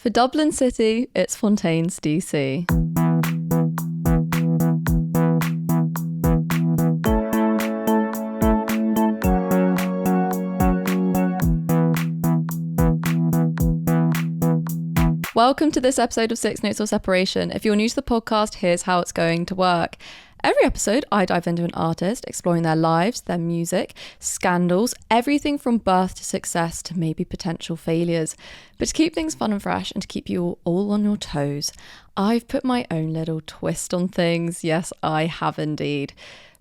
For Dublin City, it's Fontaines D.C. Welcome to this episode of Six Notes or Separation. If you're new to the podcast, here's how it's going to work. Every episode, I dive into an artist, exploring their lives, their music, scandals, everything from birth to success to maybe potential failures. But to keep things fun and fresh and to keep you all on your toes, I've put my own little twist on things. Yes, I have indeed.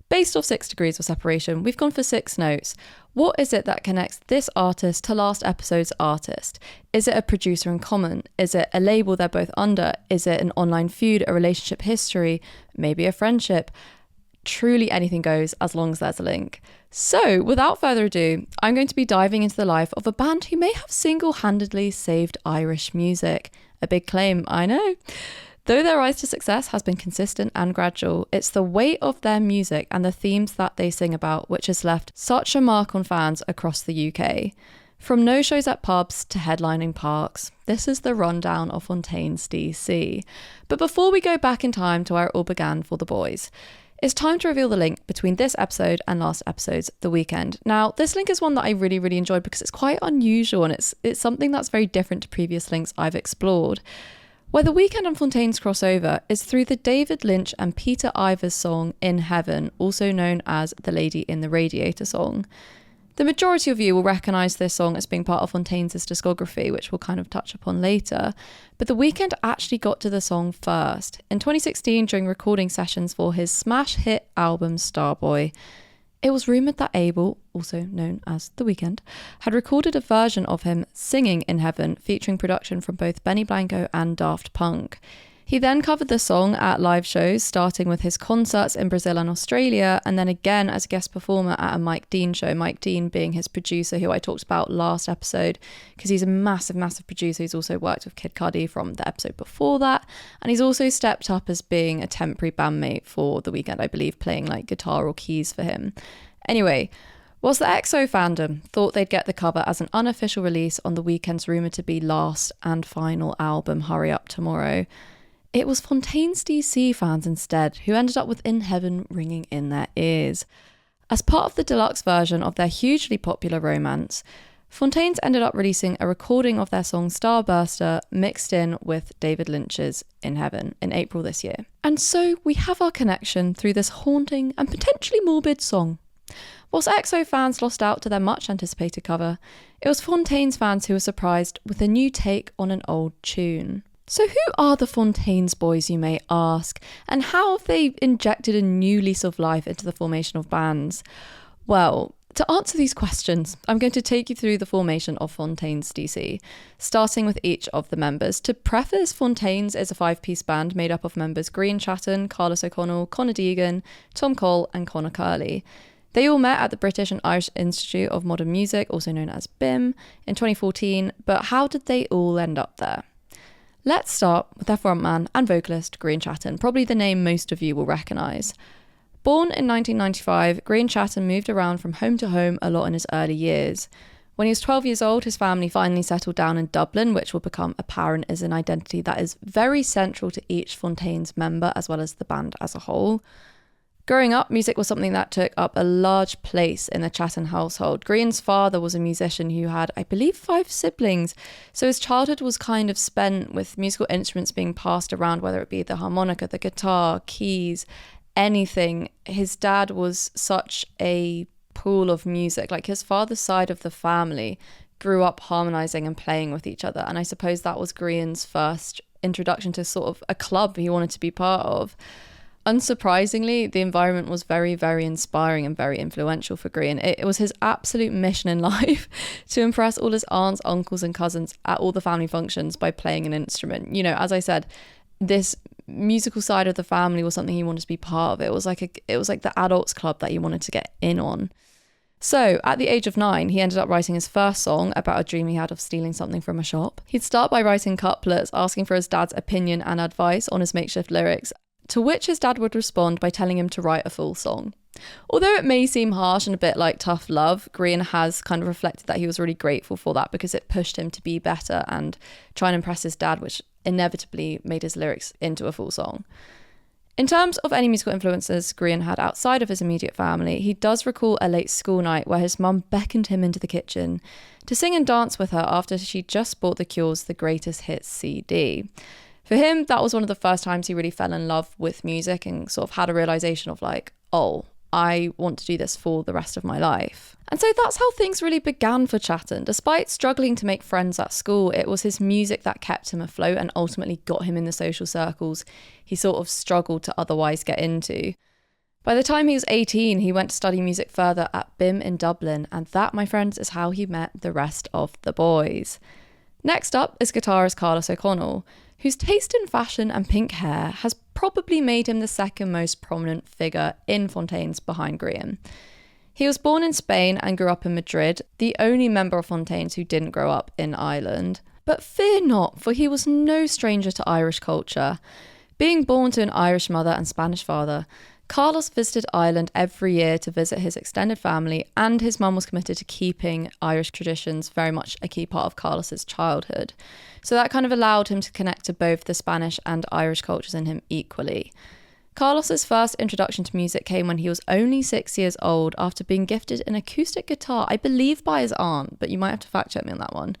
Based off 6 degrees of separation, we've gone for 6 notes. What is it that connects this artist to last episode's artist? Is it a producer in common? Is it a label they're both under? Is it an online feud, a relationship history, maybe a friendship? Truly anything goes as long as there's a link. So without further ado, I'm going to be diving into the life of a band who may have single-handedly saved Irish music. A big claim, I know. Though their rise to success has been consistent and gradual, it's the weight of their music and the themes that they sing about which has left such a mark on fans across the UK. From no shows at pubs to headlining parks, this is the rundown of Fontaines D.C. But before we go back in time to where it all began for the boys, it's time to reveal the link between this episode and last episode's The Weekend. Now, this link is one that I really enjoyed because it's quite unusual and it's something that's very different to previous links I've explored. Where The Weekend and Fontaines cross over is through the David Lynch and Peter Ivers song In Heaven, also known as the Lady in the Radiator song. The majority of you will recognise this song as being part of Fontaines' discography, which we'll kind of touch upon later, but The Weekend actually got to the song first, in 2016 during recording sessions for his smash hit album Starboy. It was rumoured that Abel, also known as The Weekend, had recorded a version of him singing In Heaven featuring production from both Benny Blanco and Daft Punk. He then covered the song at live shows, starting with his concerts in Brazil and Australia, and then again as a guest performer at a Mike Dean show, Mike Dean being his producer, who I talked about last episode, because he's a massive producer. He's also worked with Kid Cudi from the episode before that, and he's also stepped up as being a temporary bandmate for The Weekend, I believe, playing like guitar or keys for him. Anyway, whilst the EXO fandom thought they'd get the cover as an unofficial release on The Weekend's rumoured to be last and final album, Hurry Up Tomorrow, it was Fontaines DC fans instead who ended up with In Heaven ringing in their ears. As part of the deluxe version of their hugely popular romance, Fontaines ended up releasing a recording of their song Starburster mixed in with David Lynch's In Heaven in April this year. And so we have our connection through this haunting and potentially morbid song. Whilst EXO fans lost out to their much anticipated cover, it was Fontaines fans who were surprised with a new take on an old tune. So who are the Fontaines boys, you may ask, and how have they injected a new lease of life into the formation of bands? Well, to answer these questions, I'm going to take you through the formation of Fontaines DC, starting with each of the members. To preface, Fontaines is a 5-piece band made up of members Grian Chatton, Carlos O'Connell, Conor Deegan, Tom Cole and Conor Curley. They all met at the British and Irish Institute of Modern Music, also known as BIMM, in 2014, but how did they all end up there? Let's start with their frontman and vocalist, Grian Chatton, probably the name most of you will recognise. Born in 1995, Grian Chatton moved around from home to home a lot in his early years. When he was 12 years old, his family finally settled down in Dublin, which will become apparent as an identity that is very central to each Fontaines member as well as the band as a whole. Growing up, music was something that took up a large place in the Chatton household. Grian's father was a musician who had, I believe, 5 siblings, so his childhood was kind of spent with musical instruments being passed around, whether it be the harmonica, the guitar, keys, anything. His dad was such a pool of music. Like, his father's side of the family grew up harmonising and playing with each other, and I suppose that was Grian's first introduction to sort of a club he wanted to be part of. Unsurprisingly, the environment was very inspiring and very influential for Grian. It was his absolute mission in life to impress all his aunts, uncles and cousins at all the family functions by playing an instrument. You know, as I said, this musical side of the family was something he wanted to be part of. It was like the adults club that he wanted to get in on. So, at the age of 9, he ended up writing his first song about a dream he had of stealing something from a shop. He'd start by writing couplets, asking for his dad's opinion and advice on his makeshift lyrics, to which his dad would respond by telling him to write a full song. Although it may seem harsh and a bit like tough love, Grian has kind of reflected that he was really grateful for that because it pushed him to be better and try and impress his dad, which inevitably made his lyrics into a full song. In terms of any musical influences Grian had outside of his immediate family, he does recall a late school night where his mum beckoned him into the kitchen to sing and dance with her after she just bought The Cure's The Greatest Hits CD. For him, that was one of the first times he really fell in love with music and sort of had a realization of like, oh, I want to do this for the rest of my life. And so that's how things really began for Chatton. Despite struggling to make friends at school, it was his music that kept him afloat and ultimately got him in the social circles he sort of struggled to otherwise get into. By the time he was 18, he went to study music further at BIMM in Dublin, and that, my friends, is how he met the rest of the boys. Next up is guitarist Carlos O'Connell, whose taste in fashion and pink hair has probably made him the second most prominent figure in Fontaines behind Grian. He was born in Spain and grew up in Madrid, the only member of Fontaines who didn't grow up in Ireland. But fear not, for he was no stranger to Irish culture. Being born to an Irish mother and Spanish father, Carlos visited Ireland every year to visit his extended family, and his mum was committed to keeping Irish traditions very much a key part of Carlos's childhood. So that kind of allowed him to connect to both the Spanish and Irish cultures in him equally. Carlos's first introduction to music came when he was only 6 years old after being gifted an acoustic guitar, I believe by his aunt, but you might have to fact check me on that one.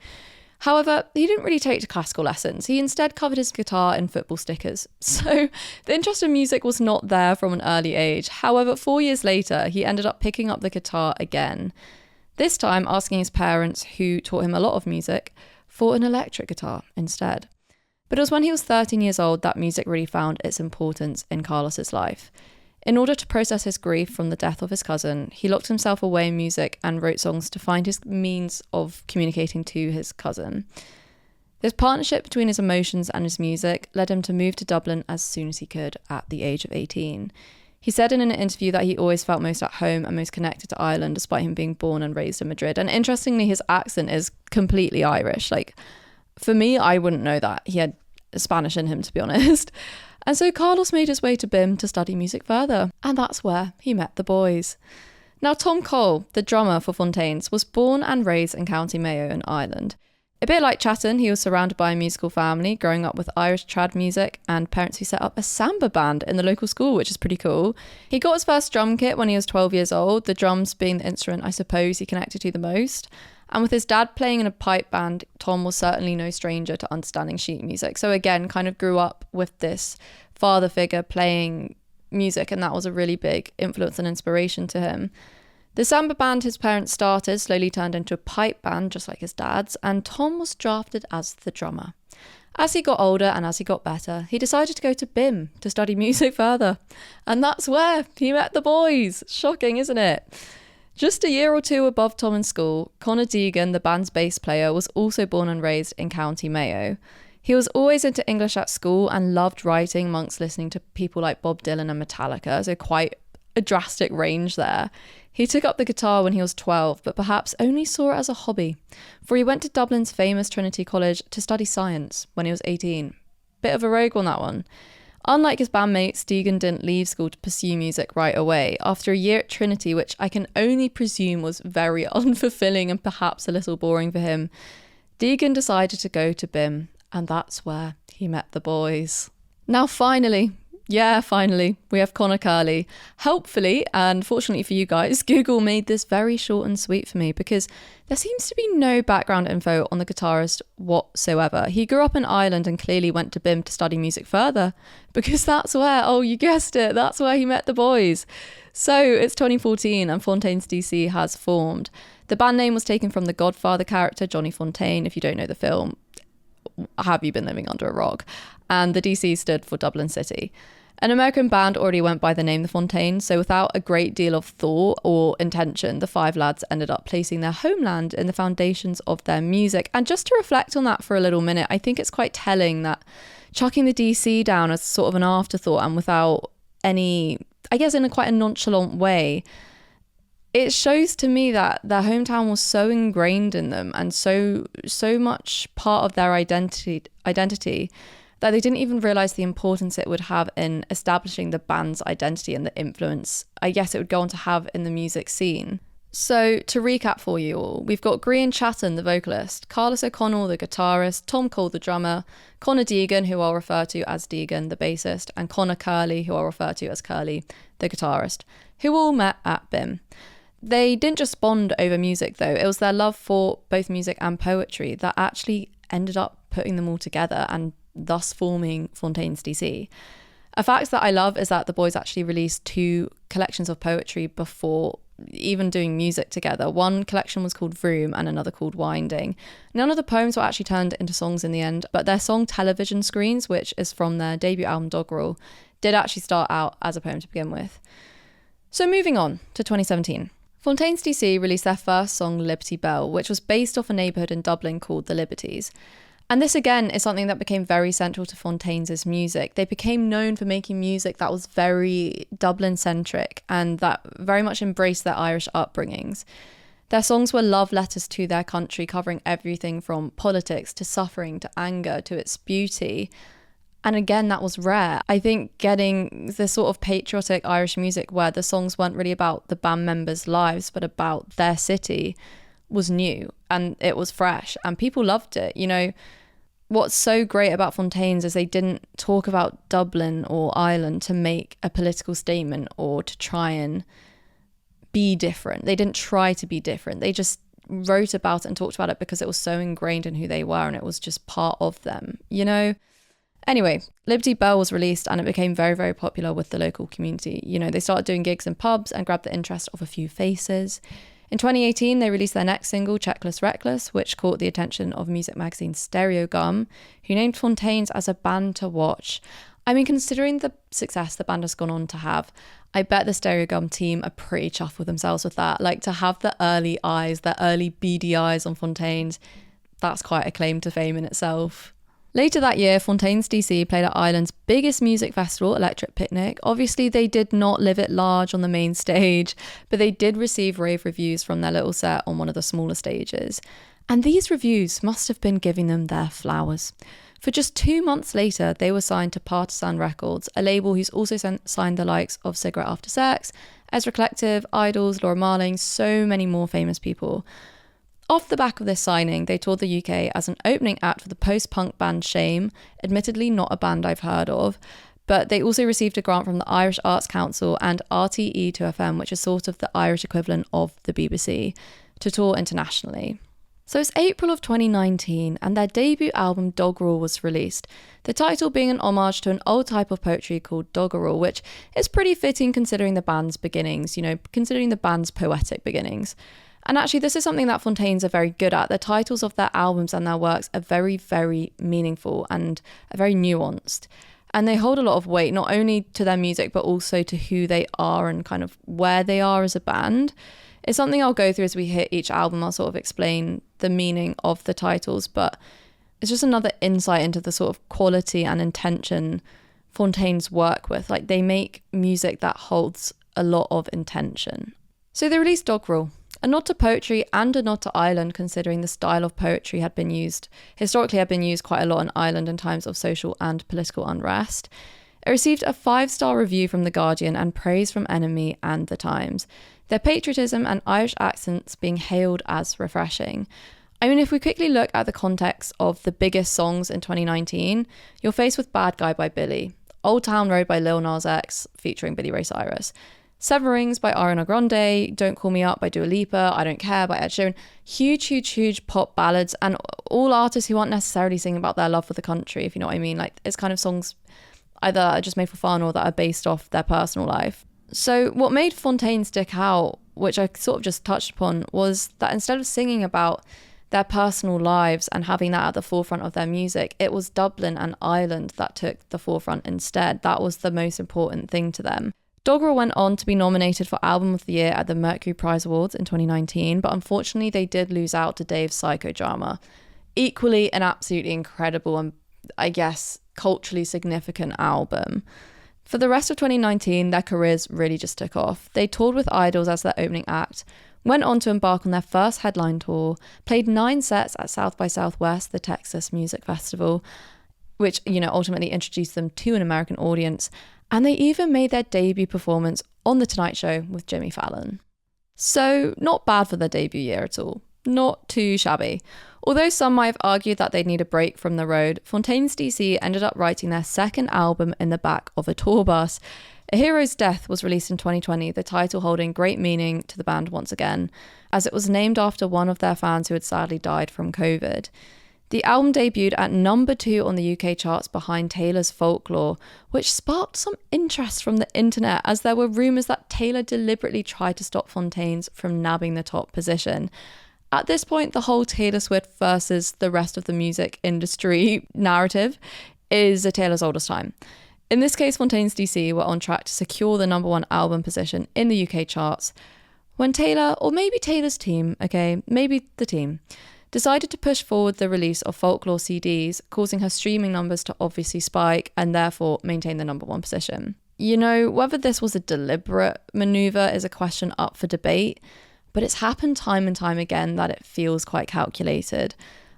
However, he didn't really take to classical lessons. He instead covered his guitar in football stickers. So the interest in music was not there from an early age. However, 4 years later, he ended up picking up the guitar again. This time asking his parents, who taught him a lot of music, for an electric guitar instead. But it was when he was 13 years old that music really found its importance in Carlos's life. In order to process his grief from the death of his cousin, he locked himself away in music and wrote songs to find his means of communicating to his cousin. This partnership between his emotions and his music led him to move to Dublin as soon as he could at the age of 18. He said in an interview that he always felt most at home and most connected to Ireland despite him being born and raised in Madrid. And interestingly, his accent is completely Irish. Like, for me, I wouldn't know that. He had Spanish in him, to be honest. And so Carlos made his way to BIMM to study music further, and that's where he met the boys. Now, Tom Cole, the drummer for Fontaines, was born and raised in County Mayo in Ireland. A bit like Chatton, he was surrounded by a musical family, growing up with Irish trad music and parents who set up a samba band in the local school, which is pretty cool. He got his first drum kit when he was 12 years old, the drums being the instrument I suppose he connected to the most. And with his dad playing in a pipe band, Tom was certainly no stranger to understanding sheet music. So again, kind of grew up with this father figure playing music, and that was a really big influence and inspiration to him. The samba band his parents started slowly turned into a pipe band, just like his dad's, and Tom was drafted as the drummer. As he got older and as he got better, he decided to go to BIMM to study music further. And that's where he met the boys. Shocking, isn't it? Just a year or two above Tom in school, Conor Deegan, the band's bass player, was also born and raised in County Mayo. He was always into English at school and loved writing amongst listening to people like Bob Dylan and Metallica, so quite a drastic range there. He took up the guitar when he was 12, but perhaps only saw it as a hobby, for he went to Dublin's famous Trinity College to study science when he was 18. Bit of a rogue on that one. Unlike his bandmates, Deegan didn't leave school to pursue music right away. After a year at Trinity, which I can only presume was very unfulfilling and perhaps a little boring for him, Deegan decided to go to BIMM, and that's where he met the boys. Now finally, we have Conor Curley. Helpfully, and fortunately for you guys, Google made this very short and sweet for me because there seems to be no background info on the guitarist whatsoever. He grew up in Ireland and clearly went to BIMM to study music further because that's where, oh, you guessed it, that's where he met the boys. So it's 2014 and Fontaines D.C has formed. The band name was taken from the Godfather character, Johnny Fontaine. If you don't know the film, have you been living under a rock? And the DC stood for Dublin City. An American band already went by the name The Fontaines, so without a great deal of thought or intention, the five lads ended up placing their homeland in the foundations of their music. And just to reflect on that for a little minute, I think it's quite telling that chucking the DC down as sort of an afterthought and without any, I guess in a quite a nonchalant way, it shows to me that their hometown was so ingrained in them and so much part of their identity. that they didn't even realise the importance it would have in establishing the band's identity and the influence, I guess, it would go on to have in the music scene. So, to recap for you all, we've got Grian Chatton, the vocalist, Carlos O'Connell, the guitarist, Tom Cole, the drummer, Connor Deegan, who I'll refer to as Deegan, the bassist, and Connor Curley, who I'll refer to as Curley, the guitarist, who all met at BIMM. They didn't just bond over music though, it was their love for both music and poetry that actually ended up putting them all together and thus forming Fontaines D.C. A fact that I love is that the boys actually released 2 collections of poetry before even doing music together. One collection was called Vroom and another called Winding. None of the poems were actually turned into songs in the end, but their song Television Screens, which is from their debut album Doggerel, did actually start out as a poem to begin with. So moving on to 2017. Fontaines D.C released their first song Liberty Bell, which was based off a neighbourhood in Dublin called the Liberties. And this again is something that became very central to Fontaines' music. They became known for making music that was very Dublin-centric and that very much embraced their Irish upbringings. Their songs were love letters to their country, covering everything from politics to suffering to anger to its beauty. And again, that was rare. I think getting this sort of patriotic Irish music where the songs weren't really about the band members' lives but about their city was new and it was fresh and people loved it. You know, what's so great about Fontaines is they didn't talk about Dublin or Ireland to make a political statement or to try and be different. They didn't try to be different. They just wrote about it and talked about it because it was so ingrained in who they were and it was just part of them, you know? Anyway, Liberty Bell was released and it became very, very popular with the local community. You know, they started doing gigs in pubs and grabbed the interest of a few faces. In 2018, they released their next single, Checkless Reckless, which caught the attention of music magazine Stereo Gum, who named Fontaines as a band to watch. I mean, considering the success the band has gone on to have, I bet the Stereo Gum team are pretty chuffed with themselves with that. Like, to have the early eyes, the early beady eyes on Fontaines, that's quite a claim to fame in itself. Later that year, Fontaines D.C played at Ireland's biggest music festival, Electric Picnic. Obviously, they did not live it large on the main stage, but they did receive rave reviews from their little set on one of the smaller stages. And these reviews must have been giving them their flowers. For just 2 months later, they were signed to Partisan Records, a label who's also signed the likes of Cigarette After Sex, Ezra Collective, Idols, Laura Marling, so many more famous people. Off the back of this signing, they toured the UK as an opening act for the post-punk band Shame, admittedly not a band I've heard of, but they also received a grant from the Irish Arts Council and RTE2FM, which is sort of the Irish equivalent of the BBC, to tour internationally. So it's April of 2019 and their debut album Doggerel was released, the title being an homage to an old type of poetry called doggerel, which is pretty fitting considering the band's beginnings, you know, considering the band's poetic beginnings. And actually, this is something that Fontaines are very good at. The titles of their albums and their works are very, very meaningful and are very nuanced. And they hold a lot of weight, not only to their music, but also to who they are and kind of where they are as a band. It's something I'll go through as we hit each album. I'll sort of explain the meaning of the titles, but it's just another insight into the sort of quality and intention Fontaines work with. Like, they make music that holds a lot of intention. So they released Doggerel, a nod to poetry and a nod to Ireland, considering the style of poetry historically had been used quite a lot in Ireland in times of social and political unrest. It received a 5-star review from The Guardian and praise from NME and The Times, their patriotism and Irish accents being hailed as refreshing. I mean, if we quickly look at the context of the biggest songs in 2019, you're faced with Bad Guy by Billy, Old Town Road by Lil Nas X featuring Billy Ray Cyrus, Seven Rings by Ariana Grande, Don't Call Me Up by Dua Lipa, I Don't Care by Ed Sheeran. Huge pop ballads, and all artists who aren't necessarily singing about their love for the country, if you know what I mean. Like, it's kind of songs either that are just made for fun or that are based off their personal life. So what made Fontaines stick out, which I sort of just touched upon, was that instead of singing about their personal lives and having that at the forefront of their music, it was Dublin and Ireland that took the forefront instead. That was the most important thing to them. Doggerel went on to be nominated for Album of the Year at the Mercury Prize Awards in 2019, but unfortunately they did lose out to Dave's Psychodrama. Equally an absolutely incredible and, I guess, culturally significant album. For the rest of 2019, their careers really just took off. They toured with Idols as their opening act, went on to embark on their first headline tour, played 9 sets at South by Southwest, the Texas Music Festival. which, ultimately introduced them to an American audience. And they even made their debut performance on The Tonight Show with Jimmy Fallon. So not bad for their debut year at all. Not too shabby. Although some might have argued that they'd need a break from the road, Fontaines D.C ended up writing their second album in the back of a tour bus. A Hero's Death was released in 2020, the title holding great meaning to the band once again, as it was named after one of their fans who had sadly died from COVID. The album debuted at number 2 on the UK charts behind Taylor's Folklore, which sparked some interest from the internet as there were rumours that Taylor deliberately tried to stop Fontaines from nabbing the top position. At this point, the whole Taylor Swift versus the rest of the music industry narrative is a tale as old as time. In this case, Fontaines DC were on track to secure the number 1 album position in the UK charts when Taylor, or maybe Taylor's team, maybe the team, decided to push forward the release of Folklore CDs, causing her streaming numbers to obviously spike and therefore maintain the number 1 position. Whether this was a deliberate manoeuvre is a question up for debate, but it's happened time and time again that it feels quite calculated.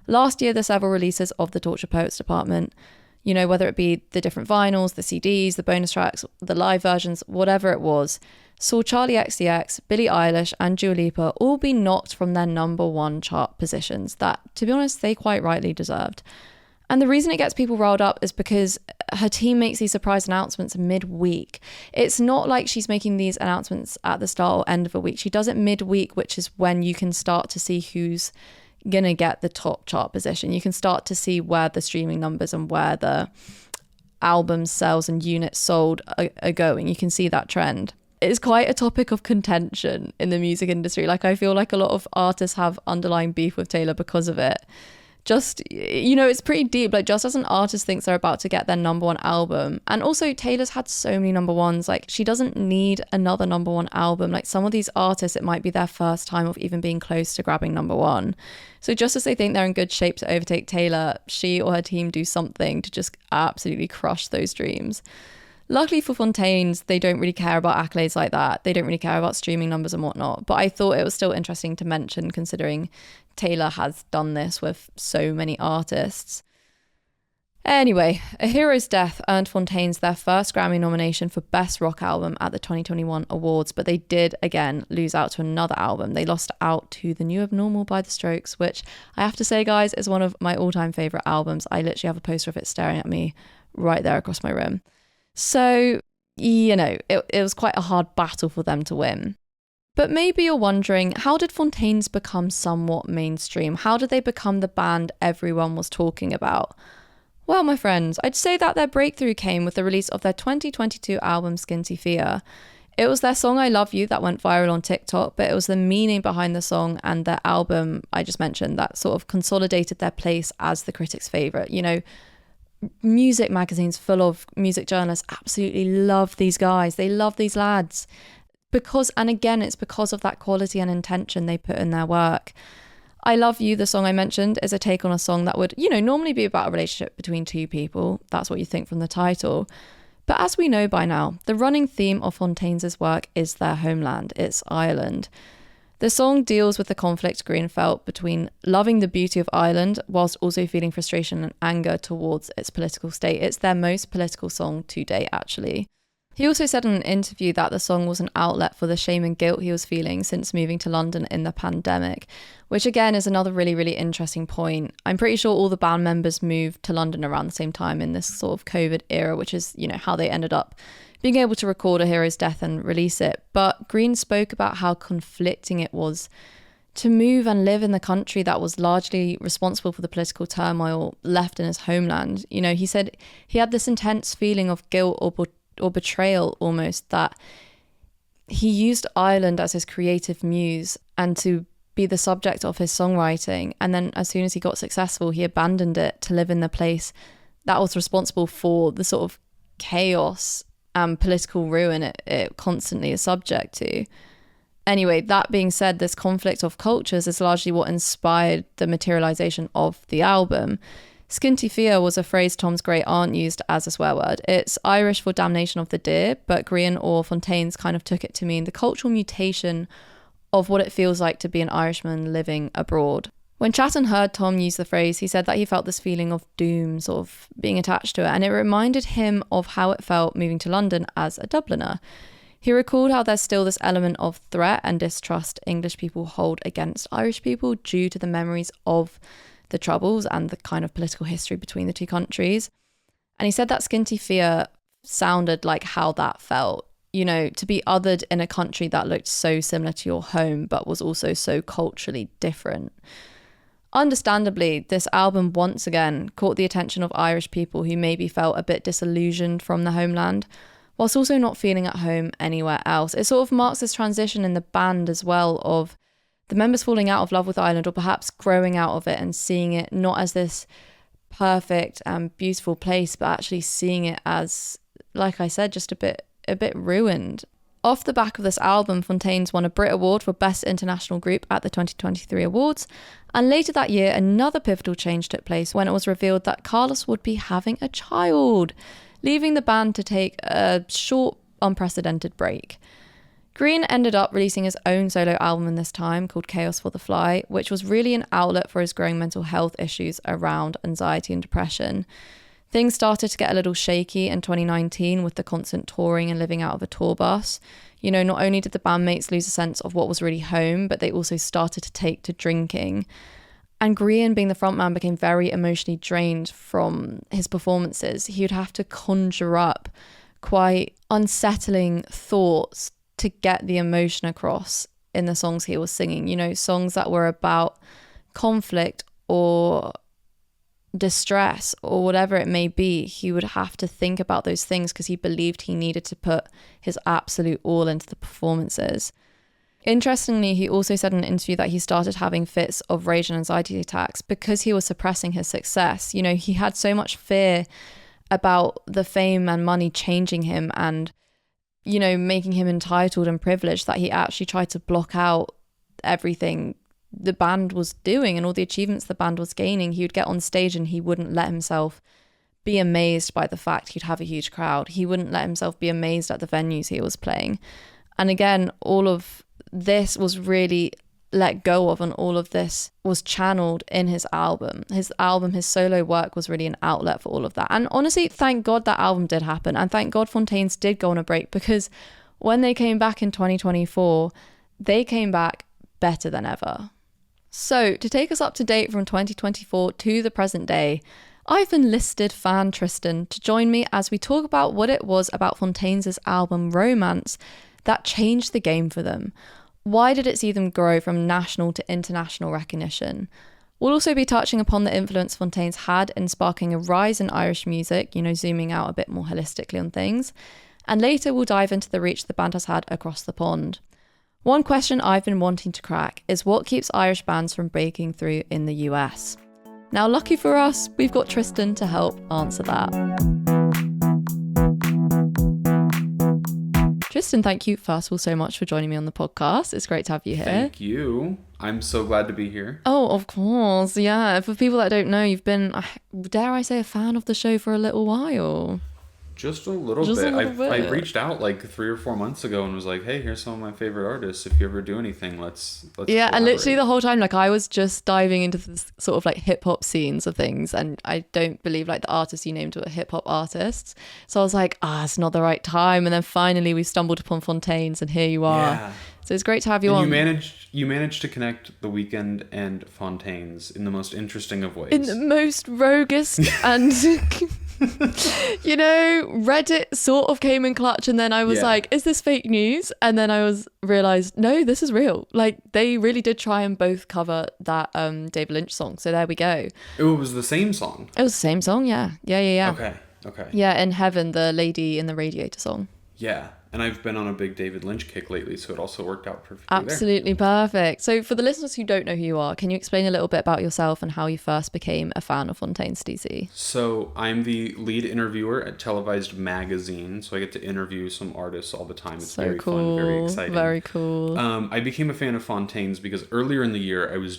Last year, the several releases of the Torture Poets department, whether it be the different vinyls, the CDs, the bonus tracks, the live versions, whatever it was, saw Charli XCX, Billie Eilish and Dua Lipa all be knocked from their number 1 chart positions that, to be honest, they quite rightly deserved. And the reason it gets people riled up is because her team makes these surprise announcements midweek. It's not like she's making these announcements at the start or end of a week. She does it midweek, which is when you can start to see who's going to get the top chart position. You can start to see where the streaming numbers and where the album sales and units sold are going. You can see that trend. It's quite a topic of contention in the music industry. I feel like a lot of artists have underlying beef with Taylor because of it. Just, it's pretty deep. Just as an artist thinks they're about to get their number 1 album. And also Taylor's had so many number 1s. She doesn't need another number 1 album. Some of these artists, it might be their first time of even being close to grabbing number 1. So just as they think they're in good shape to overtake Taylor, she or her team do something to just absolutely crush those dreams. Luckily for Fontaines, they don't really care about accolades like that. They don't really care about streaming numbers and whatnot. But I thought it was still interesting to mention, considering Taylor has done this with so many artists. Anyway, A Hero's Death earned Fontaines their first Grammy nomination for Best Rock Album at the 2021 awards, but they did again lose out to another album. They lost out to The New Abnormal by The Strokes, which I have to say, guys, is one of my all-time favourite albums. I literally have a poster of it staring at me right there across my room. So, it was quite a hard battle for them to win. But maybe you're wondering, how did Fontaines become somewhat mainstream? How did they become the band everyone was talking about? Well, my friends, I'd say that their breakthrough came with the release of their 2022 album Skinny Fia. It was their song I Love You that went viral on TikTok, but it was the meaning behind the song and their album I just mentioned that sort of consolidated their place as the critics' favourite. Music magazines full of music journalists absolutely love these guys. They love these lads. It's because of that quality and intention they put in their work. I Love You, the song I mentioned, is a take on a song that would, normally be about a relationship between two people. That's what you think from the title. But as we know by now, the running theme of Fontaines' work is their homeland. It's Ireland. The song deals with the conflict Green felt between loving the beauty of Ireland whilst also feeling frustration and anger towards its political state. It's their most political song to date, actually. He also said in an interview that the song was an outlet for the shame and guilt he was feeling since moving to London in the pandemic, which again is another really, really interesting point. I'm pretty sure all the band members moved to London around the same time in this sort of COVID era, which is, how they ended up being able to record A Hero's Death and release it. But Green spoke about how conflicting it was to move and live in the country that was largely responsible for the political turmoil left in his homeland. He said he had this intense feeling of guilt or betrayal almost, that he used Ireland as his creative muse and to be the subject of his songwriting. And then as soon as he got successful, he abandoned it to live in the place that was responsible for the sort of chaos and political ruin it constantly is subject to. Anyway, that being said, this conflict of cultures is largely what inspired the materialization of the album. Skinny Fia was a phrase Tom's great aunt used as a swear word. It's Irish for damnation of the deer, but Green or Fontaines kind of took it to mean the cultural mutation of what it feels like to be an Irishman living abroad, When Chatton heard Tom use the phrase, he said that he felt this feeling of doom sort of being attached to it, and it reminded him of how it felt moving to London as a Dubliner. He recalled how there's still this element of threat and distrust English people hold against Irish people due to the memories of the Troubles and the kind of political history between the two countries. And he said that Skinny Fia sounded like how that felt, you know, to be othered in a country that looked so similar to your home but was also so culturally different. Understandably, this album once again caught the attention of Irish people who maybe felt a bit disillusioned from the homeland, whilst also not feeling at home anywhere else. It sort of marks this transition in the band as well of the members falling out of love with Ireland, or perhaps growing out of it and seeing it not as this perfect and beautiful place, but actually seeing it as, like I said, just a bit ruined. Off the back of this album, Fontaines won a Brit Award for Best International Group at the 2023 Awards, and later that year another pivotal change took place when it was revealed that Carlos would be having a child, leaving the band to take a short, unprecedented break. Green ended up releasing his own solo album in this time called Chaos for the Fly, which was really an outlet for his growing mental health issues around anxiety and depression. Things started to get a little shaky in 2019 with the constant touring and living out of a tour bus. You know, not only did the bandmates lose a sense of what was really home, but they also started to take to drinking. And Grian, being the frontman, became very emotionally drained from his performances. He would have to conjure up quite unsettling thoughts to get the emotion across in the songs he was singing. You know, songs that were about conflict or distress or whatever it may be. He would have to think about those things because he believed he needed to put his absolute all into the performances. Interestingly, he also said in an interview that he started having fits of rage and anxiety attacks because he was suppressing his success. You know, he had so much fear about the fame and money changing him and, you know, making him entitled and privileged that he actually tried to block out everything the band was doing and all the achievements the band was gaining. He would get on stage and he wouldn't let himself be amazed by the fact he'd have a huge crowd. He wouldn't let himself be amazed at the venues he was playing. And again, all of this was really let go of, and all of this was channeled in his album. His solo work was really an outlet for all of that. And honestly, thank God that album did happen, and thank God Fontaines did go on a break, because when they came back in 2024, they came back better than ever. So, to take us up to date from 2024 to the present day, I've enlisted fan Tristan to join me as we talk about what it was about Fontaines' album Romance that changed the game for them. Why did it see them grow from national to international recognition? We'll also be touching upon the influence Fontaines had in sparking a rise in Irish music, you know, zooming out a bit more holistically on things. And later we'll dive into the reach the band has had across the pond. One question I've been wanting to crack is what keeps Irish bands from breaking through in the US? Now, lucky for us, we've got Tristan to help answer that. Tristan, thank you first of all so much for joining me on the podcast. It's great to have you here. Thank you. I'm so glad to be here. Oh, of course. Yeah. For people that don't know, you've been, dare I say, a fan of the show for a little while. Just a little bit. I reached out like 3 or 4 months ago and was like, hey, here's some of my favorite artists. If you ever do anything, let's yeah, collaborate. And literally the whole time, like, I was just diving into this sort of like hip hop scenes of things, and I don't believe like the artists you named were hip hop artists. So I was like, it's not the right time. And then finally we stumbled upon Fontaines, and here you are. Yeah. So it's great to have you on. You managed to connect The Weeknd and Fontaines in the most interesting of ways. In the most roguest and you know, Reddit sort of came in clutch, and then I was like, is this fake news? And then I realized, no, this is real. Like, they really did try and both cover that David Lynch song. So there we go. It was the same song. It was the same song, yeah. Okay. Yeah, In Heaven, the lady in the radiator song. Yeah. And I've been on a big David Lynch kick lately, so it also worked out perfectly. Absolutely perfect. So for the listeners who don't know who you are, can you explain a little bit about yourself and how you first became a fan of Fontaines D.C? So I'm the lead interviewer at Televised Magazine, so I get to interview some artists all the time. It's so very fun, very exciting. Very cool. I became a fan of Fontaines because earlier in the year I was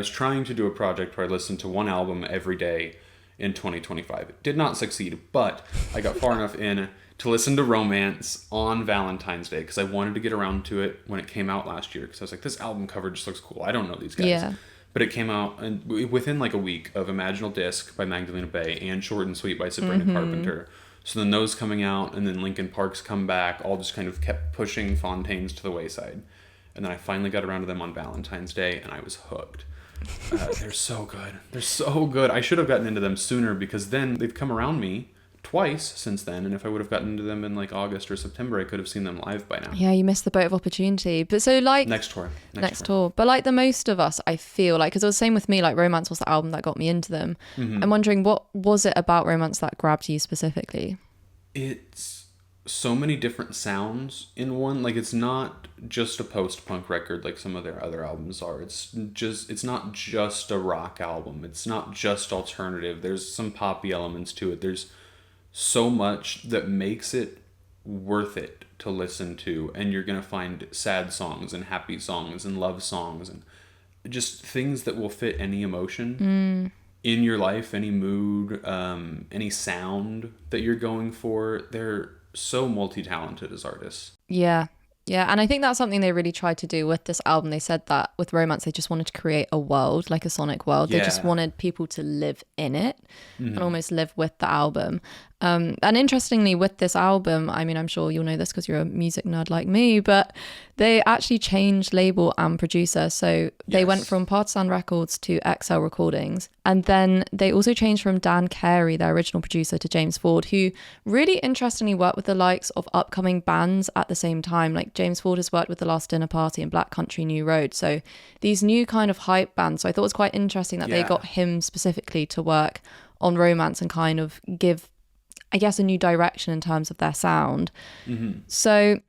trying to do a project where I listened to one album every day in 2025. It did not succeed, but I got far enough in to listen to Romance on Valentine's Day because I wanted to get around to it when it came out last year, because I was like, this album cover just looks cool. I don't know these guys. Yeah. But it came out within like a week of Imaginal Disc by Magdalena Bay and Short and Sweet by Sabrina Carpenter. So then those coming out, and then Linkin Park's come back, all just kind of kept pushing Fontaines to the wayside. And then I finally got around to them on Valentine's Day, and I was hooked. They're so good. They're so good. I should have gotten into them sooner, because then they've come around me twice since then, and if I would have gotten into them in like August or September, I could have seen them live by now. Yeah, you missed the boat of opportunity. But so like next tour. But like the most of us, I feel like, because it was the same with me, like Romance was the album that got me into them. I'm wondering, what was it about Romance that grabbed you specifically? It's so many different sounds in one. Like, it's not just a post-punk record like some of their other albums are. It's not just a rock album. It's not just alternative. There's some poppy elements to it. There's so much that makes it worth it to listen to, and you're gonna find sad songs and happy songs and love songs and just things that will fit any emotion in your life, any mood, any sound that you're going for. They're so multi-talented as artists. Yeah, and I think that's something they really tried to do with this album. They said that with Romance, they just wanted to create a world, like a sonic world. They just wanted people to live in it and almost live with the album. And interestingly, with this album, I mean, I'm sure you'll know this because you're a music nerd like me, but they actually changed label and producer. So they went from Partisan Records to XL Recordings. And then they also changed from Dan Carey, their original producer, to James Ford, who really interestingly worked with the likes of upcoming bands at the same time. Like James Ford has worked with The Last Dinner Party and Black Country New Road. So these new kind of hype bands. So I thought it was quite interesting that they got him specifically to work on Romance and kind of give, I guess, a new direction in terms of their sound. So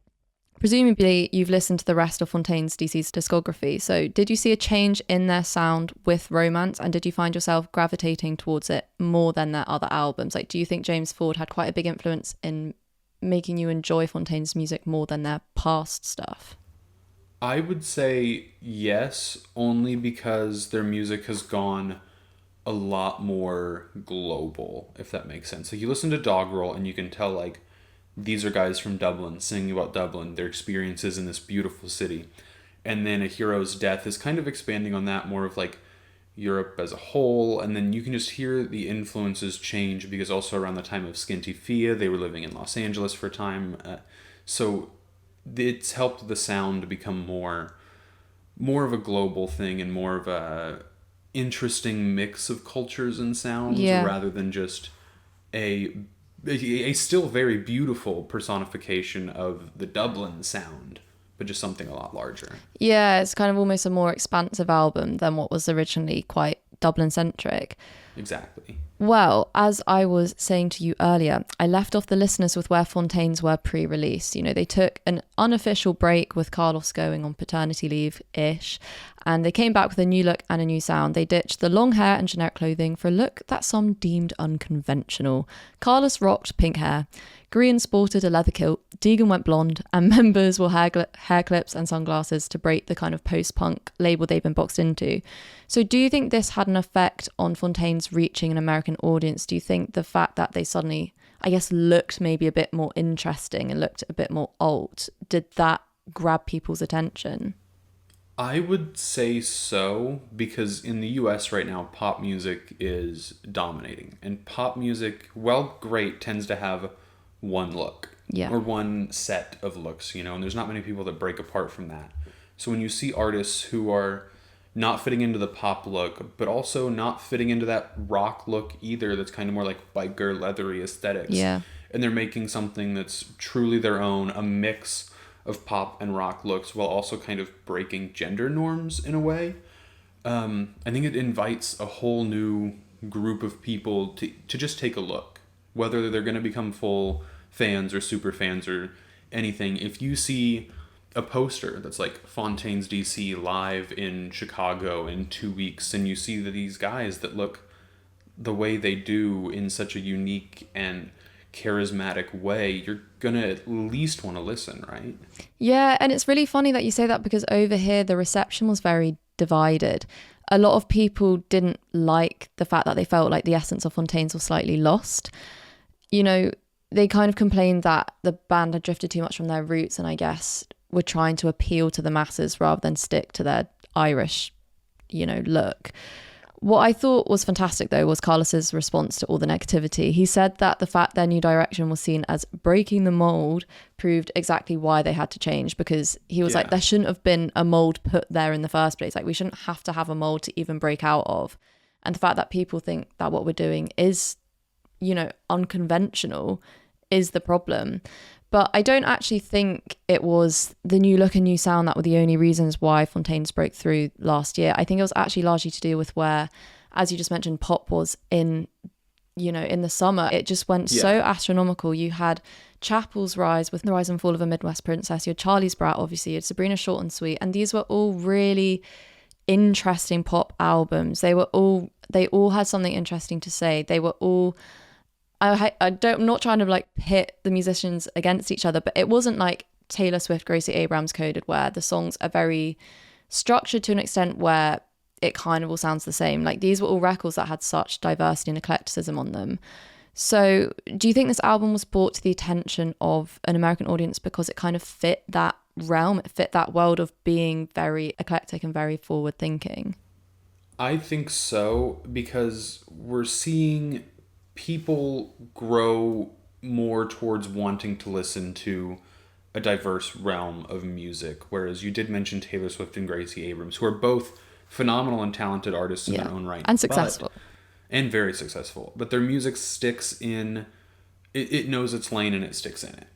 presumably you've listened to the rest of Fontaines DC's discography. So did you see a change in their sound with Romance, and did you find yourself gravitating towards it more than their other albums? Like, do you think James Ford had quite a big influence in making you enjoy Fontaines' music more than their past stuff? I would say yes, only because their music has gone a lot more global, if that makes sense. So you listen to Doggerel and you can tell, like, these are guys from Dublin singing about Dublin, their experiences in this beautiful city. And then A Hero's Death is kind of expanding on that, more of like Europe as a whole. And then you can just hear the influences change, because also around the time of Skinny Fia, they were living in Los Angeles for a time. So it's helped the sound to become more of a global thing and more of a interesting mix of cultures and sounds, rather than just a still very beautiful personification of the Dublin sound, but just something a lot larger. Yeah, it's kind of almost a more expansive album than what was originally quite Dublin-centric. Exactly. Well, as I was saying to you earlier, I left off the listeners with where Fontaines were pre-release. You know, they took an unofficial break with Carlos going on paternity leave-ish, and they came back with a new look and a new sound. They ditched the long hair and generic clothing for a look that some deemed unconventional. Carlos rocked pink hair, Grian sported a leather kilt, Deegan went blonde, and members wore hair clips and sunglasses to break the kind of post-punk label they've been boxed into. So do you think this had an effect on Fontaines reaching an American audience? Do you think the fact that they suddenly, I guess, looked maybe a bit more interesting and looked a bit more alt, did that grab people's attention? I would say so, because in the US right now, pop music is dominating. And pop music, well, great, tends to have one look. Or one set of looks, you know, and there's not many people that break apart from that. So when you see artists who are not fitting into the pop look, but also not fitting into that rock look either, that's kind of more like biker, leathery aesthetics. And they're making something that's truly their own, a mix of pop and rock looks, while also kind of breaking gender norms in a way. I think it invites a whole new group of people to just take a look, whether they're going to become full fans or super fans or anything. If you see a poster that's like Fontaines D.C live in Chicago in 2 weeks, and you see that these guys that look the way they do in such a unique and charismatic way, you're gonna at least want to listen, right? Yeah, and it's really funny that you say that, because over here the reception was very divided. A lot of people didn't like the fact that they felt like the essence of Fontaines was slightly lost. You know, they kind of complained that the band had drifted too much from their roots, and I guess were trying to appeal to the masses rather than stick to their Irish look. What I thought was fantastic, though, was Carlos's response to all the negativity. He said that the fact their new direction was seen as breaking the mold proved exactly why they had to change, because he was like, there shouldn't have been a mold put there in the first place. Like, we shouldn't have to have a mold to even break out of. And the fact that people think that what we're doing is, unconventional is the problem. But I don't actually think it was the new look and new sound that were the only reasons why Fontaines broke through last year. I think it was actually largely to do with where, as you just mentioned, pop was in the summer. It just went so astronomical. You had Chapel's rise with the rise and fall of a Midwest princess. You had Charlie's Brat, obviously. You had Sabrina Short and Sweet. And these were all really interesting pop albums. They all had something interesting to say. They were all... I'm not trying to pit the musicians against each other, but it wasn't like Taylor Swift, Gracie Abrams coded, where the songs are very structured to an extent where it kind of all sounds the same. Like, these were all records that had such diversity and eclecticism on them. So do you think this album was brought to the attention of an American audience because it kind of fit that realm? It fit that world of being very eclectic and very forward thinking? I think so, because we're seeing people grow more towards wanting to listen to a diverse realm of music. Whereas you did mention Taylor Swift and Gracie Abrams, who are both phenomenal and talented artists in their own right. And successful. And very successful. But their music sticks in... It knows its lane and it sticks in it,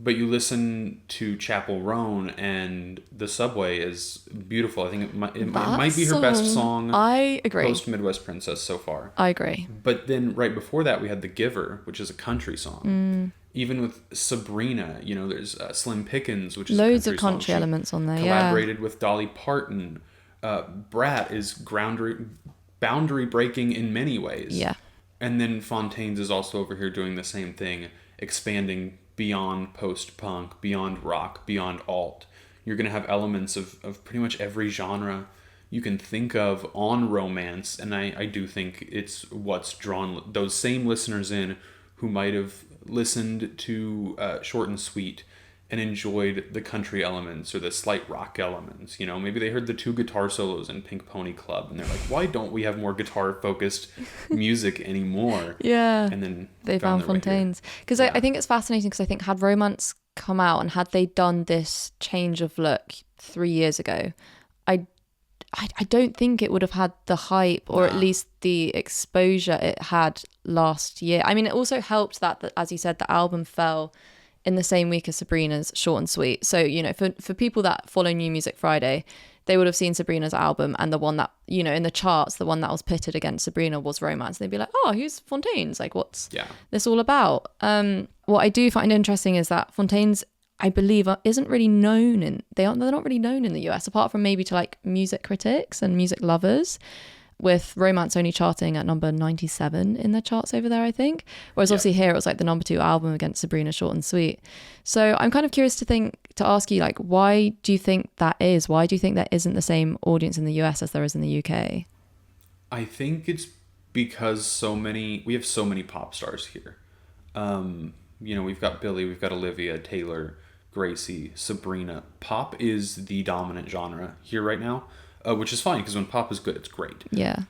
But you listen to Chapel Roan and The Subway is beautiful. I think it might be her best song. I agree. Post Midwest Princess so far. I agree. But then right before that we had The Giver, which is a country song. Even with Sabrina, there's Slim Pickens, which is loads a of country song. elements on there. Collaborated with Dolly Parton. Brat is boundary breaking in many ways. Yeah. And then Fontaines is also over here doing the same thing, expanding beyond post-punk, beyond rock, beyond alt. You're going to have elements of pretty much every genre you can think of on Romance, and I do think it's what's drawn those same listeners in who might have listened to Short and Sweet and enjoyed the country elements or the slight rock elements. Maybe they heard the 2 guitar solos in Pink Pony Club and they're like, why don't we have more guitar-focused music anymore? Yeah. And then they found Fontaines. Because I think it's fascinating, because I think had Romance come out and had they done this change of look 3 years ago, I don't think it would have had the hype or at least the exposure it had last year. I mean, it also helped that, as you said, the album fell in the same week as Sabrina's Short and Sweet. So, for people that follow New Music Friday, they would have seen Sabrina's album, and the one that, in the charts, the one that was pitted against Sabrina was Romance. They'd be like, oh, who's Fontaines? Like, what's this all about? What I do find interesting is that Fontaines, I believe, isn't really known they're not really known in the US, apart from maybe to music critics and music lovers, with Romance only charting at number 97 in the charts over there, I think. Whereas obviously here it was the number 2 album against Sabrina Short and Sweet. So I'm kind of curious to ask you, why do you think that is? Why do you think there isn't the same audience in the US as there is in the UK? I think it's because we have so many pop stars here. We've got Billie, we've got Olivia, Taylor, Gracie, Sabrina. Pop is the dominant genre here right now. Which is fine, because when pop is good, it's great. Yeah.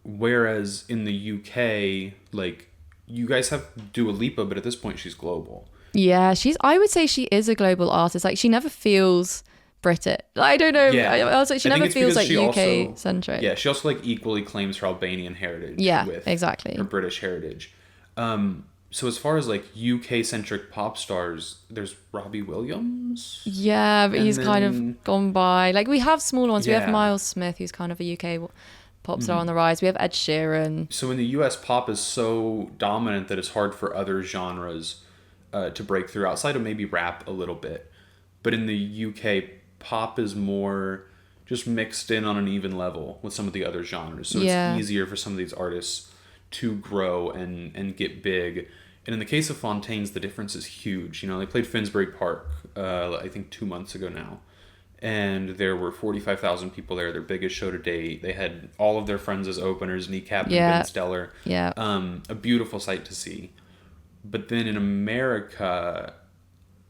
Whereas in the UK, you guys have Dua Lipa, but at this point she's global. Yeah, I would say she is a global artist. She never feels British. I don't know. Yeah. She never feels UK centric. Yeah, she also equally claims her Albanian heritage. Yeah, with exactly. her British heritage. So as far as UK centric pop stars, there's Robbie Williams. Yeah, but he's kind of gone by. We have smaller ones. We have Miles Smith, who's kind of a UK pop star on the rise. We have Ed Sheeran. So in the US, pop is so dominant that it's hard for other genres to break through, outside of maybe rap a little bit. But in the UK, pop is more just mixed in on an even level with some of the other genres. So it's easier for some of these artists to grow and get big. And in the case of Fontaines, the difference is huge. They played Finsbury Park, I think 2 months ago now. And there were 45,000 people there, their biggest show to date. They had all of their friends as openers, Kneecap and Ben Stellar. Yeah. A beautiful sight to see. But then in America,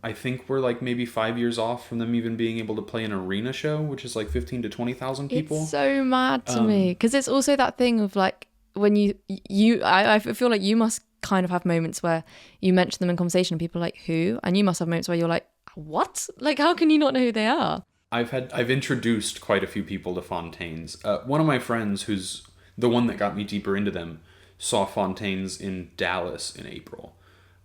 I think we're like maybe 5 years off from them even being able to play an arena show, which is like 15 to 20,000 people. It's so mad to me, because it's also that thing of like when I feel like you must kind of have moments where you mention them in conversation and people are like, who? And you must have moments where you're like, what? Like, how can you not know who they are? I've introduced quite a few people to Fontaines. One of my friends, who's the one that got me deeper into them, saw Fontaines in Dallas in April.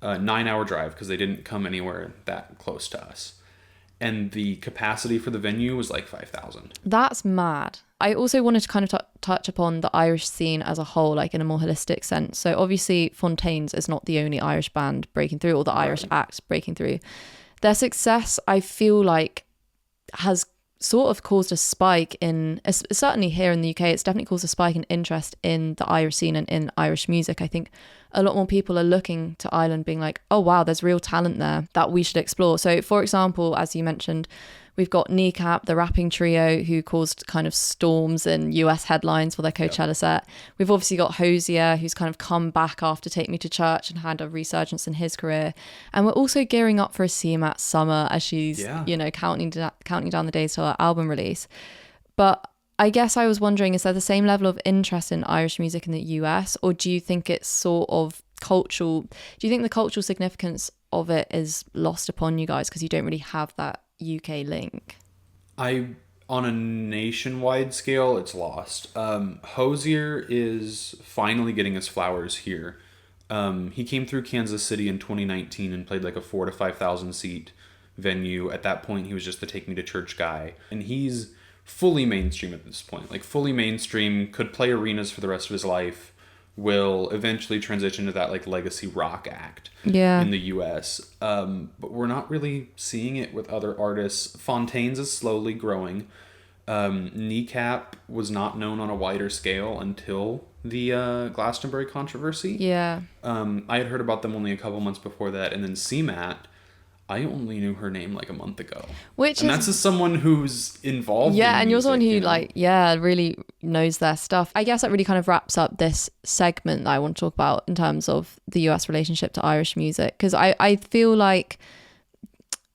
9-hour drive, because they didn't come anywhere that close to us. And the capacity for the venue was like 5,000. That's mad. I also wanted to kind of touch upon the Irish scene as a whole, like in a more holistic sense. So obviously Fontaines is not the only Irish band breaking through, or the Irish acts breaking through. Their success, I feel like, has sort of caused a spike in, certainly here in the UK, it's definitely caused a spike in interest in the Irish scene and in Irish music. I think a lot more people are looking to Ireland being like, oh wow, there's real talent there that we should explore. So for example, as you mentioned, we've got Kneecap, the rapping trio who caused kind of storms in US headlines for their Coachella set. We've obviously got Hosier, who's kind of come back after Take Me to Church and had a resurgence in his career. And we're also gearing up for a CMAT summer as she's, counting down the days to her album release. But I guess I was wondering, is there the same level of interest in Irish music in the US, or do you think it's sort of cultural? Do you think the cultural significance of it is lost upon you guys because you don't really have that UK link? On a nationwide scale, it's lost. Hosier is finally getting his flowers here. He came through Kansas City in 2019 and played like a 4,000 to 5,000 seat venue. At that point, he was just the Take Me to Church guy, and he's fully mainstream at this point. Like fully mainstream, could play arenas for the rest of his life. Will eventually transition to that like legacy rock act in the US. But we're not really seeing it with other artists. Fontaines is slowly growing. Kneecap was not known on a wider scale until the Glastonbury controversy. Yeah. I had heard about them only a couple months before that. And then CMAT, I only knew her name like a month ago. That's as someone who's involved in and you're music, someone who really knows their stuff. I guess that really kind of wraps up this segment that I want to talk about in terms of the US relationship to Irish music. Because I feel like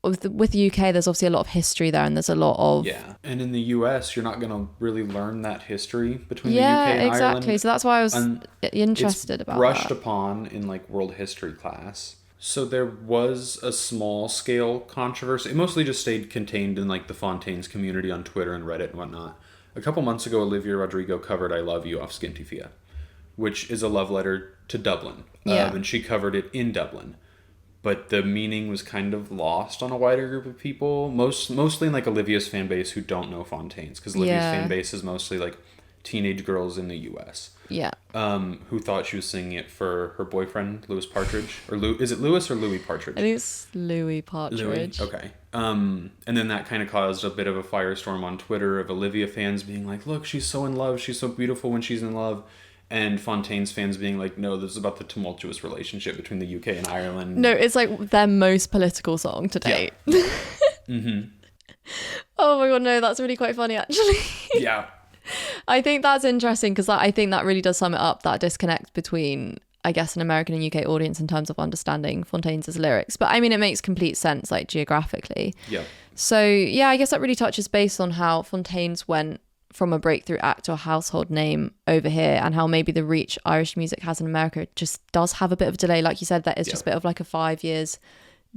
with the UK, there's obviously a lot of history there, and there's a lot of... Yeah, and in the US, you're not going to really learn that history between the UK and Ireland. Yeah, exactly. So that's why I was interested about that. It's brushed upon in like world history class. So there was a small scale controversy. It mostly just stayed contained in like the Fontaines community on Twitter and Reddit and whatnot. A couple months ago, Olivia Rodrigo covered I Love You off Skinny Fia, which is a love letter to Dublin. And she covered it in Dublin. But the meaning was kind of lost on a wider group of people, mostly in like Olivia's fan base who don't know Fontaines, because Olivia's fan base is mostly like teenage girls in the US. Yeah. Who thought she was singing it for her boyfriend, Louis Partridge? Is it Louis or Louis Partridge? I think it's Louis Partridge. Louis? Okay. And then that kind of caused a bit of a firestorm on Twitter of Olivia fans being like, look, she's so in love. She's so beautiful when she's in love. And Fontaines fans being like, no, this is about the tumultuous relationship between the UK and Ireland. No, it's like their most political song to date. Yeah. Mm-hmm. Oh my God, no, that's really quite funny, actually. Yeah. I think that's interesting because I think that really does sum it up, that disconnect between, I guess, an American and UK audience in terms of understanding Fontaine's lyrics. But I mean, it makes complete sense, like geographically. Yeah. So yeah, I guess that really touches base on how Fontaines went from a breakthrough act to a household name over here, and how maybe the reach Irish music has in America just does have a bit of a delay. Like you said, that is just a bit of like a 5 years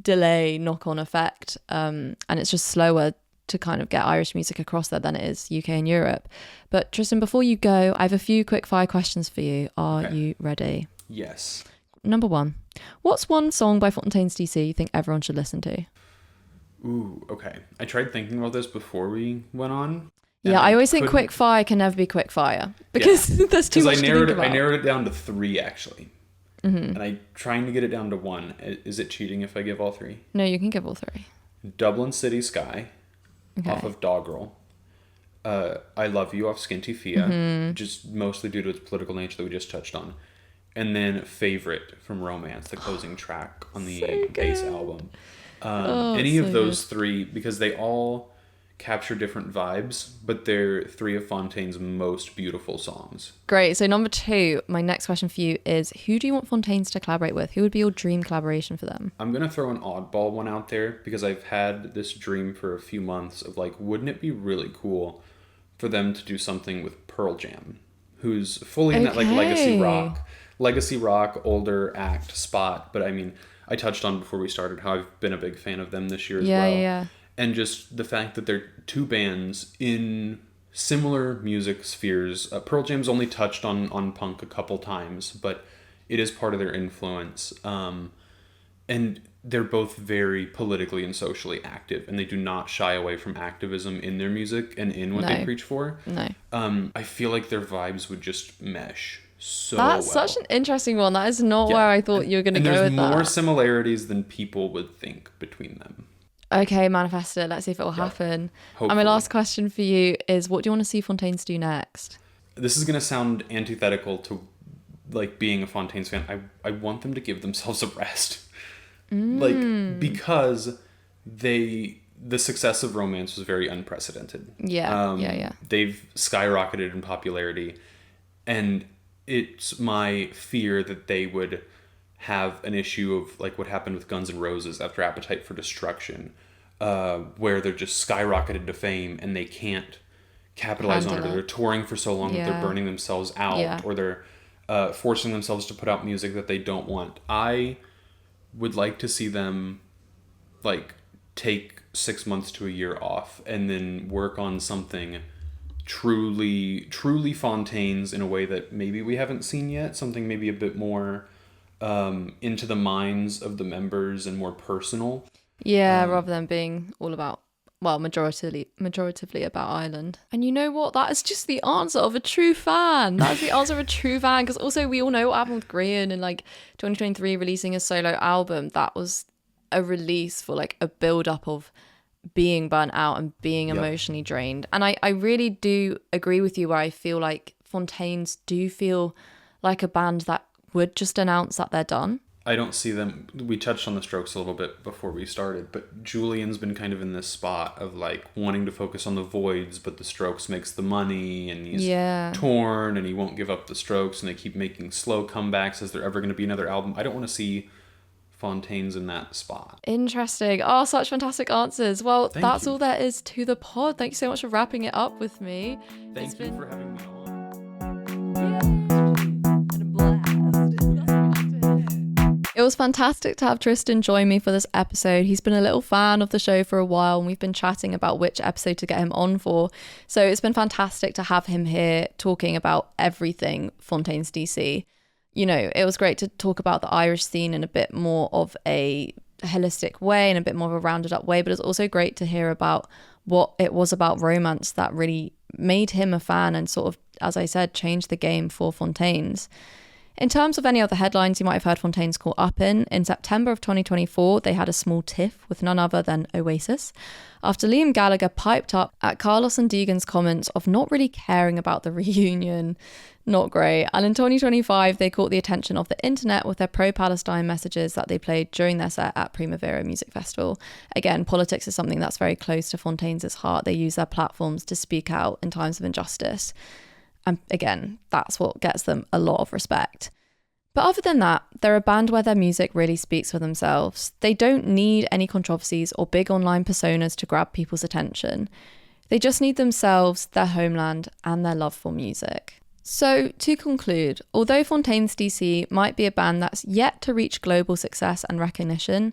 delay knock-on effect. And it's just slower to kind of get Irish music across there than it is UK and Europe. But Tristan, before you go, I have a few quick fire questions for you. Are you ready? Yes. Number 1. What's one song by Fontaines D.C. you think everyone should listen to? Ooh, okay. I tried thinking about this before we went on. Yeah, I always think quick fire can never be quick fire because there's too much to think about. I narrowed it down to 3 actually. Mm-hmm. And I'm trying to get it down to 1. Is it cheating if I give all 3? No, you can give all 3. Dublin City Sky. Okay. Off of Doggerel. I Love You off Skinny Fia, just mostly due to its political nature that we just touched on. And then Favorite from Romance, the closing track on the bass album. Any of those 3, because they all capture different vibes, but they're three of Fontaine's most beautiful songs. Great. So number 2, my next question for you is, who do you want Fontaines to collaborate with? Who would be your dream collaboration for them? I'm going to throw an oddball one out there because I've had this dream for a few months of like, wouldn't it be really cool for them to do something with Pearl Jam, who's fully in that like legacy rock, older act spot. But I mean, I touched on before we started how I've been a big fan of them this year as well. Yeah. And just the fact that they're two bands in similar music spheres. Pearl Jam's only touched on punk a couple times, but it is part of their influence. And they're both very politically and socially active, and they do not shy away from activism in their music and in what they preach for. No. I feel like their vibes would just mesh so That's well. such an interesting one. That is not where I thought you were going to go with that. And there's more similarities than people would think between them. Okay, manifest it. Let's see if it will happen. Hopefully. And my last question for you is, what do you want to see Fontaines do next? This is going to sound antithetical to like being a Fontaines fan. I want them to give themselves a rest. Like, because the success of Romance was very unprecedented. Yeah. They've skyrocketed in popularity, and it's my fear that they would have an issue of like what happened with Guns N' Roses after Appetite for Destruction, where they're just skyrocketed to fame and they can't capitalize on it. They're touring for so long that they're burning themselves out, or they're forcing themselves to put out music that they don't want. I would like to see them like take 6 months to a year off and then work on something truly Fontaines in a way that maybe we haven't seen yet, something maybe a bit more into the minds of the members and more personal. Rather than being all about, well, majoritively about Ireland. And you know what? That is just the answer of a true fan. That is the answer of a true fan. Because also we all know what happened with Grian in like 2023 releasing a solo album. That was a release for like a build up of being burnt out and being emotionally drained. And I really do agree with you where I feel like Fontaines do feel like a band that would just announce that they're done. I don't see them. We touched on the Strokes a little bit before we started, but Julian's been kind of in this spot of like wanting to focus on the Voids, but the Strokes makes the money, and he's torn, and he won't give up the Strokes, and they keep making slow comebacks. Is there ever going to be another album? I don't want to see Fontaines in that spot. Interesting. Oh, such fantastic answers. Well, that's all there is to the pod. Thank you so much for wrapping it up with me. Thank you for having me on. It was fantastic to have Tristan join me for this episode. He's been a little fan of the show for a while, and we've been chatting about which episode to get him on for. So it's been fantastic to have him here talking about everything Fontaines DC. You know, it was great to talk about the Irish scene in a bit more of a holistic way and a bit more of a rounded up way, but it's also great to hear about what it was about Romance that really made him a fan and sort of, as I said, changed the game for Fontaines. In terms of any other headlines you might have heard Fontaines caught up in September of 2024, they had a small tiff with none other than Oasis, after Liam Gallagher piped up at Carlos and Deegan's comments of not really caring about the reunion. Not great. And in 2025, they caught the attention of the internet with their pro-Palestine messages that they played during their set at Primavera Music Festival. Again, politics is something that's very close to Fontaines' heart. They use their platforms to speak out in times of injustice. And again, that's what gets them a lot of respect. But other than that, they're a band where their music really speaks for themselves. They don't need any controversies or big online personas to grab people's attention. They just need themselves, their homeland, and their love for music. So, to conclude, although Fontaines DC might be a band that's yet to reach global success and recognition,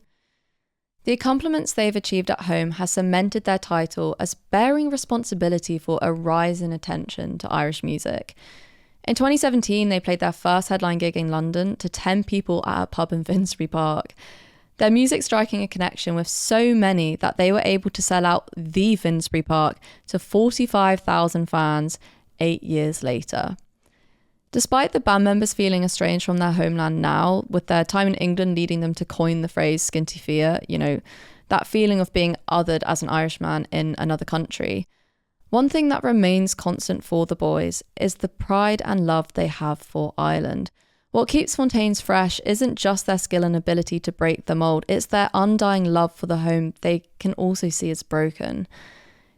the accomplishments they've achieved at home has cemented their title as bearing responsibility for a rise in attention to Irish music. In 2017, they played their first headline gig in London to 10 people at a pub in Finsbury Park. Their music striking a connection with so many that they were able to sell out the Finsbury Park to 45,000 fans 8 years later. Despite the band members feeling estranged from their homeland now, with their time in England leading them to coin the phrase Skinny Fia, you know, that feeling of being othered as an Irishman in another country, one thing that remains constant for the boys is the pride and love they have for Ireland. What keeps Fontaines fresh isn't just their skill and ability to break the mould, it's their undying love for the home they can also see as broken.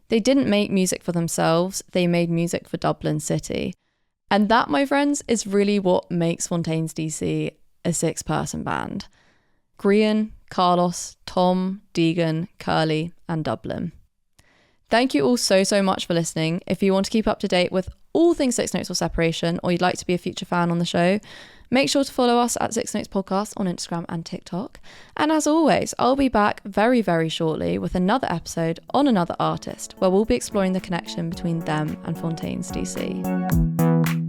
They didn't make music for themselves, they made music for Dublin City. And that, my friends, is really what makes Fontaines DC a 6-person band. Grian, Carlos, Tom, Deegan, Curly, and Dublin. Thank you all so much for listening. If you want to keep up to date with all things Six Notes or Separation, or you'd like to be a future fan on the show, make sure to follow us at Six Notes Podcast on Instagram and TikTok. And as always, I'll be back very shortly with another episode on another artist, where we'll be exploring the connection between them and Fontaines DC.